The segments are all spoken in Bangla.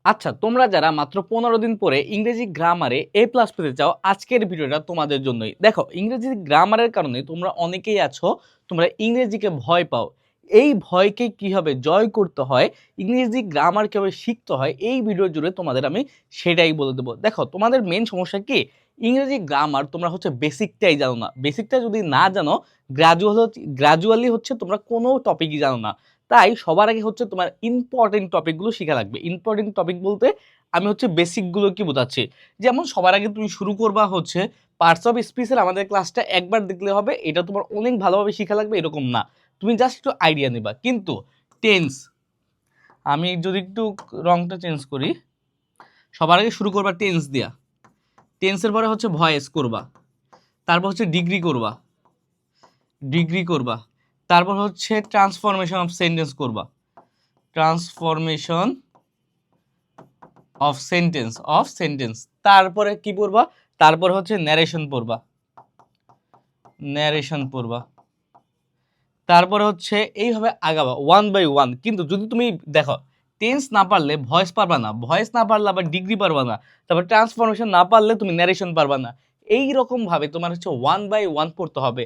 আচ্ছা, তোমরা যারা মাত্র 15 দিন পরে ইংরেজি গ্রামারে এ প্লাস পেতে চাও, আজকের ভিডিওটা তোমাদের জন্যই। দেখো, ইংরেজি গ্রামারের কারণে তোমরা অনেকেই আছো, তোমরা ইংরেজিকে ভয় পাও। এই ভয়কে কিভাবে জয় করতে হয়, ইংরেজি গ্রামার কিভাবে শিখতে হয়, এই ভিডিও জুড়ে তোমাদের আমি সেটাই বলে দেবো। দেখো, তোমাদের মেন সমস্যা কি, ইংরেজি গ্রামার তোমরা হচ্ছে বেসিকটাই জানো না। বেসিকটা যদি না জানো, গ্রাজুয়ালি হচ্ছে তোমরা কোনো টপিকই জানো না। তাই সবার আগে হচ্ছে তোমার ইম্পর্টেন্ট টপিকগুলো শেখা লাগবে। ইম্পর্টেন্ট টপিক বলতে আমি হচ্ছে বেসিকগুলো কি বোঝাচ্ছি। যেমন সবার আগে তুমি শুরু করবা হচ্ছে পার্টস অফ স্পিচের আমাদের ক্লাসটা একবার দেখলে হবে, এটা তোমার অনেক ভালোভাবে শেখা লাগবে এরকম না, তুমি জাস্ট একটু আইডিয়া নিবা। কিন্তু টেন্স, আমি যদি একটু রংটা চেঞ্জ করি, সবার আগে শুরু করবা টেন্স দিয়া। টেন্সের পরে হচ্ছে ভয়েস করবা, তারপর হচ্ছে ডিগ্রি করবা, তারপর হচ্ছে ট্রান্সফরমেশন অফ সেন্টেন্স করবা, ট্রান্সফরমেশন অফ সেন্টেন্স। তারপরে কি পড়বা, তারপর হচ্ছে ন্যারেশন পড়বা। তারপরে হচ্ছে এইভাবে আগাবা ওয়ান বাই ওয়ান। কিন্তু যদি তুমি দেখো, টেন্স না পারলে ভয়েস পারবা না, ভয়েস না পারলে আবার ডিগ্রি পারবা না, তারপর ট্রান্সফরমেশন না পারলে তুমি ন্যারেশন পারবা না। এই রকম ভাবে তোমার হচ্ছে ওয়ান বাই ওয়ান পড়তে হবে।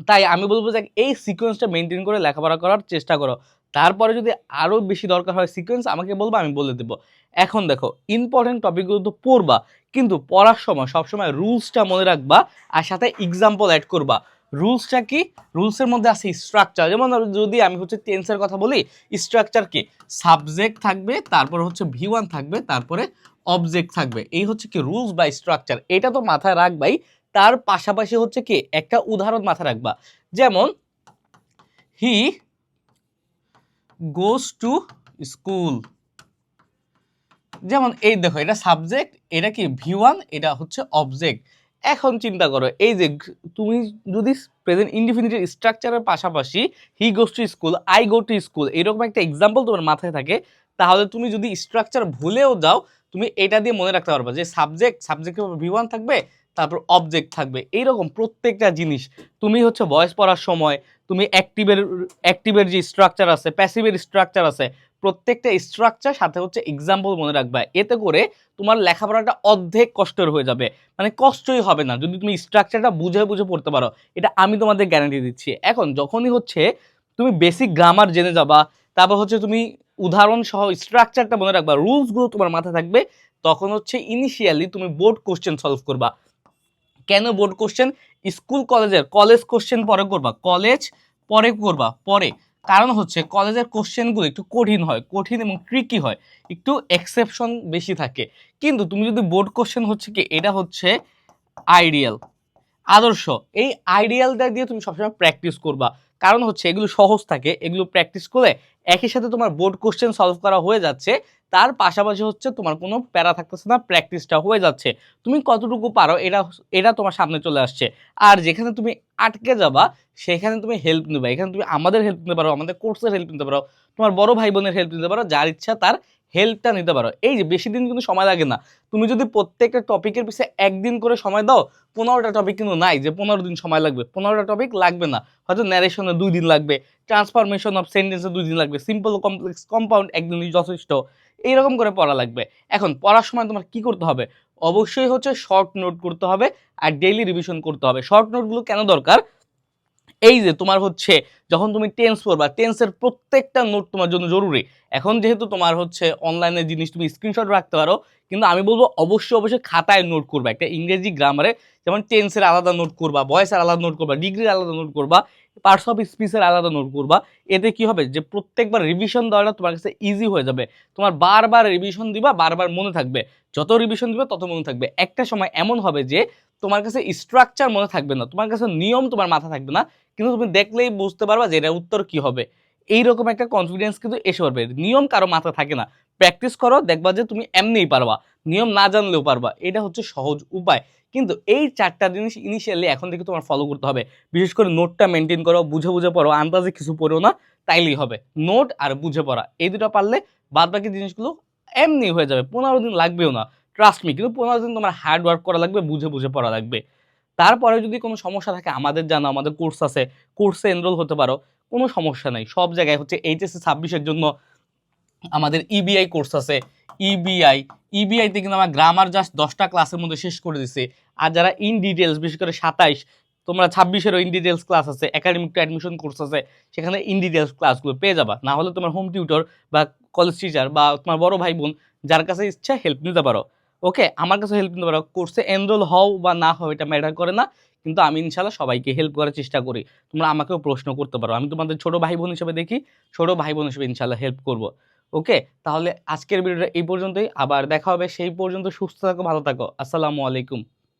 তাই আমি বলবো যে এই সিকোয়েন্সটা মেনটেন করে লেখাপড়া করার চেষ্টা করো। তারপরে যদি আরো বেশি দরকার হয় সিকোয়েন্স আমাকে বলবো, আমি বলে দেবো। এখন দেখো, ইম্পর্টেন্ট টপিকগুলো তো পড়বা, কিন্তু পড়ার সময় সবসময় রুলসটা মনে রাখবা, আর সাথে এক্সাম্পল অ্যাড করবা। রুলসটা কি, রুলসের মধ্যে আছে স্ট্রাকচার। যেমন যদি আমি হচ্ছে টেন্সের কথা বলি, স্ট্রাকচার কি, সাবজেক্ট থাকবে, তারপরে হচ্ছে V1 থাকবে, তারপরে অবজেক্ট থাকবে। এই হচ্ছে কি রুলস বা স্ট্রাকচার, এটা তো মাথায় রাখবাই। তার পাশাপাশি হচ্ছে কি একটা উদাহরণ মাথায় রাখবা। যেমন হি গোস টু স্কুল। যেমন এই দেখো, এটা সাবজেক্ট, এটা কি V1, এটা হচ্ছে অবজেক্ট। এখন চিন্তা করো, এই যে তুমি যদি প্রেজেন্ট ইনডিফিনিটের স্ট্রাকচারের পাশাপাশি he goes to school, I go to school এরকম একটা এক্সাম্পল তোমার মাথায় থাকে, তাহলে তুমি যদি স্ট্রাকচার ভুলেও যাও, তুমি এটা দিয়ে মনে রাখতে পারবা যে সাবজেক্টের V1 থাকবে, তারপর অবজেক্ট থাকবে। এইরকম প্রত্যেকটা জিনিস তুমি হচ্ছে ভয়েস পড়ার সময় তুমি অ্যাক্টিভের যে স্ট্রাকচার আছে, প্যাসিভের স্ট্রাকচার আছে, প্রত্যেকটা স্ট্রাকচার সাথে হচ্ছে এক্সাম্পল মনে রাখবা। এতে করে তোমার লেখাপড়াটা অর্ধেক কষ্টের হয়ে যাবে, মানে কষ্টই হবে না যদি তুমি স্ট্রাকচারটা বুঝে বুঝে পড়তে পারো। এটা আমি তোমাদের গ্যারান্টি দিচ্ছি। এখন যখনই হচ্ছে তুমি বেসিক গ্রামার জেনে যাবা, তারপর হচ্ছে তুমি উদাহরণ সহ স্ট্রাকচারটা মনে রাখবা, রুলসগুলো তোমার মাথায় থাকবে, তখন হচ্ছে ইনিশিয়ালি তুমি বোর্ড কোশ্চেন সলভ করবা। কেন board question? School college question পরে করবা, পরে। কারণ হচ্ছে কলেজের কোশ্চেনগুলো একটু কঠিন এবং ট্রিকি হয়, একটু এক্সেপশন বেশি থাকে। কিন্তু তুমি যদি বোর্ড কোশ্চেন হচ্ছে কি, এটা হচ্ছে আইডিয়াল, আদর্শ, এই আইডিয়ালটা দিয়ে তুমি সবসময় প্র্যাকটিস করবা। কারণ হচ্ছে এগুলো সহজ থাকে, এগুলো প্র্যাকটিস করে একই সাথে তোমার বোর্ড কোশ্চেন সলভ করা হয়ে যাচ্ছে, তার পাশাপাশি হচ্ছে তোমার কোনো প্যারা থাকতেছে না, প্র্যাকটিসটা হয়ে যাচ্ছে। তুমি কতটুকু পারো এটা এটা তোমার সামনে চলে আসছে। আর যেখানে তুমি আটকে যাবা, সেখানে তুমি হেল্প নেবে। এখানে তুমি আমাদের হেল্প নিতে পারো, আমাদের কোর্সের হেল্প নিতে পারো, তোমার বড় ভাই বোনের হেল্প নিতে পারো, যার ইচ্ছা তার হেল্পটা নিতে পারো। এই যে বেশি দিন কিন্তু সময় লাগে না। তুমি যদি প্রত্যেকটা টপিকের পিছে একদিন করে সময় দাও, 15টা টপিক কিন্তু নাই যে 15 দিন সময় লাগবে, 15টা টপিক লাগবে না। হয়তো ন্যারেশনে 2 দিন লাগবে, ট্রান্সফরমেশন অফ সেন্টেন্সে 2 দিন লাগবে, সিম্পল কমপ্লেক্স কম্পাউন্ড একদিনই যথেষ্ট। এইরকম করে পড়া লাগবে। এখন পড়ার সময় তোমার কি করতে হবে? অবশ্যই হচ্ছে শর্ট নোট করতে হবে, আর ডেইলি রিভিশন করতে হবে। শর্ট নোটগুলো কেন দরকার? এই যে তোমার হচ্ছে যখন তুমি টেন্স পড়বা, টেন্সের প্রত্যেকটা নোট তোমার জন্য জরুরি। এখন যেহেতু তোমার হচ্ছে অনলাইনে জিনিস, তুমি স্ক্রিনশট রাখতে পারো, কিন্তু আমি বলবো অবশ্যই খাতায় নোট করবা। একটা ইংরেজি গ্রামারে যেমন টেন্সের আলাদা নোট করবা, ভয়েসের আলাদা নোট করবা, ডিগ্রির আলাদা নোট করবা, পার্টস অফ স্পিচের আলাদা নোট করবা। এতে কি হবে যে প্রত্যেকবার রিভিশন দেওয়াটা তোমার কাছে ইজি হয়ে যাবে। তোমার বারবার রিভিশন দিবা, বারবার মনে থাকবে। যত রিভিশন দিবা তত মনে থাকবে। একটা সময় এমন হবে যে তোমার কাছে স্ট্রাকচার মনে থাকবে না, তোমার কাছে নিয়ম তোমার মাথা থাকবে না, কিন্তু তুমি দেখলেই বুঝতে পারবা যে এটা উত্তর কি হবে। এইরকম একটা কনফিডেন্স কিন্তু এসে পারবে। নিয়ম কারো মাথা থাকে না, প্র্যাকটিস করো, দেখবা যে তুমি এমনিই পারবা, নিয়ম না জানলেও পারবা। এটা হচ্ছে সহজ উপায়। কিন্তু এই 4টা জিনিস ইনিশিয়ালি এখন থেকে তোমার ফলো করতে হবে। বিশেষ করে নোটটা মেনটেন করো, বুঝে বুঝে পড়ো, আন্দাজে কিছু পড়ো না, তাইলেই হবে। নোট আর বুঝে পড়া, এই দুটো পারলে বাদ বাকি জিনিসগুলো এমনি হয়ে যাবে। 15 দিন লাগবেও না, ট্রাস্ট মি। কিন্তু 15 দিন তোমার হার্ড ওয়ার্ক করা লাগবে, বুঝে বুঝে পড়া লাগবে। তারপরে যদি কোনো সমস্যা থাকে আমাদের জানো, আমাদের কোর্স আছে, কোর্সে এনরোল হতে পারো, কোনো সমস্যা নেই। সব জায়গায় হচ্ছে এইচএসসি 26-এর জন্য আমাদের ইবিআই কোর্স আছে, ইবিআই, ইবিআইতে কিন্তু আমার গ্রামার জাস্ট 10টা ক্লাসের মধ্যে শেষ করে দিছে। আর যারা ইন ডিটেলস, বিশেষ করে 27, তোমরা 26-এরও ইন ডিটেলস ক্লাস আছে, একাডেমিক টু অ্যাডমিশন কোর্স আছে, সেখানে ইন ডিটেলস ক্লাসগুলো পেয়ে যাবা। না হলে তোমার হোম টিউটর বা কলেজ টিচার বা তোমার বড় ভাই বোন যার কাছে ইচ্ছা হেল্প নিতে পারো। ওকে, আমার কাছে হেল্প নিতে পারো। কোর্সে এনরোল হও বা না হও এটা ম্যাটার করে না, কিন্তু আমি ইনশাল্লাহ সবাইকে হেল্প করার চেষ্টা করি। তোমরা আমাকেও প্রশ্ন করতে পারো, আমি তোমাদের ছোট ভাই বোন হিসেবে দেখি, ছোট ভাই বোন হিসেবে ইনশাল্লাহ হেল্প করব। ওকে, তাহলে আজকের ভিডিওটা এই পর্যন্তই, আবার দেখা হবে। সেই পর্যন্ত সুস্থ থাকো, ভালো থাকো। আসসালামু আলাইকুম।